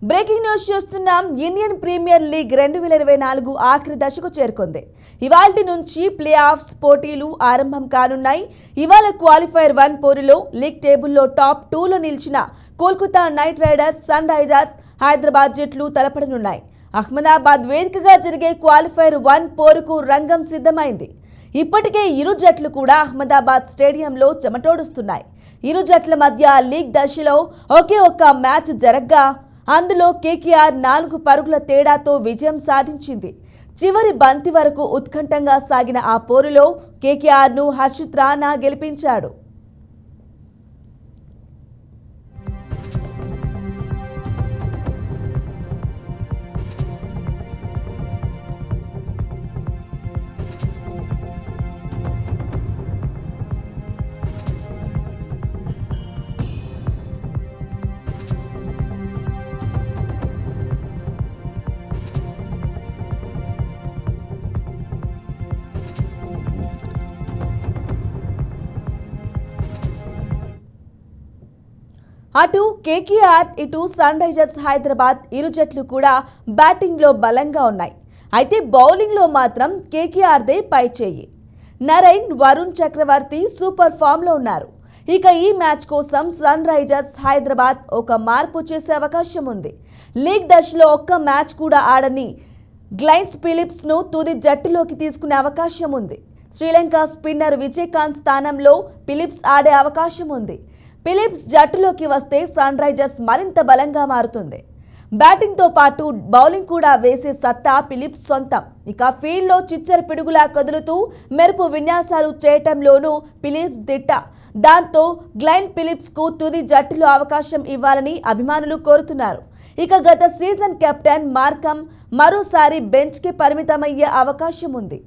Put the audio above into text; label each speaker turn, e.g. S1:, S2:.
S1: Breaking news చూస్తున్నాం. Indian premier league 2024 ఆఖరి దశకు చేరుకుంది. ఇవాల్టి నుంచి ప్లే ఆఫ్స్ పోటీలు ఆరంభం కానున్నాయి. ఇవాళ క్వాలిఫైర్ 1 పోరులో లీగ్ టేబుల్లో టాప్ 2లో నిలిచిన Kolkata Knight Riders, Sunrisers Hyderabad జట్లు తలపడనున్నాయి. అహ్మదాబాద్ వేదికగా జరిగే క్వాలిఫైర్ 1 పోరుకు రంగం సిద్ధమైంది. ఇప్పటికే ఇరు జట్లు కూడా అహ్మదాబాద్ స్టేడియంలో చెమటోడుస్తున్నాయి. ఇరు జట్ల మధ్య లీగ్ దశలో ఒకే ఒక్క మ్యాచ్ జరగ్గా అందులో కేకేఆర్ 4 పరుగుల తేడాతో విజయం సాధించింది. చివరి బంతి వరకు ఉత్కంఠంగా సాగిన ఆ పోరులో కేకేఆర్ను హర్షిత్ రాణా గెలిపించాడు. అటు కేకేఆర్, ఇటు సన్ రైజర్స్ హైదరాబాద్ ఇరు జట్లు కూడా బ్యాటింగ్లో బలంగా ఉన్నాయి. అయితే బౌలింగ్లో మాత్రం కేకేఆర్దే పైచేయి. నరైన్, వరుణ్ చక్రవర్తి సూపర్ ఫామ్లో ఉన్నారు. ఇక ఈ మ్యాచ్ కోసం సన్ రైజర్స్ హైదరాబాద్ ఒక మార్పు చేసే అవకాశం ఉంది. లీగ్ దశలో ఒక్క మ్యాచ్ కూడా ఆడని గ్లైన్ ఫిలిప్స్ను తుది జట్టులోకి తీసుకునే అవకాశం ఉంది. శ్రీలంక స్పిన్నర్ విజయకాంత్ స్థానంలో ఫిలిప్స్ ఆడే అవకాశం ఉంది. ఫిలిప్స్ జట్టులోకి వస్తే సన్ రైజర్స్ మరింత బలంగా మారుతుంది. బ్యాటింగ్తో పాటు బౌలింగ్ కూడా వేసే సత్తా ఫిలిప్స్ సొంతం. ఇక ఫీల్డ్లో చిచ్చర పిడుగులా కదులుతూ మెరుపు విన్యాసాలు చేయటంలోనూ ఫిలిప్స్ దిట్ట. దాంతో గ్లైన్ ఫిలిప్స్కు తుది జట్టులో అవకాశం ఇవ్వాలని అభిమానులు కోరుతున్నారు. ఇక గత సీజన్ కెప్టెన్ మార్కమ్ మరోసారి బెంచ్కి పరిమితమయ్యే అవకాశం ఉంది.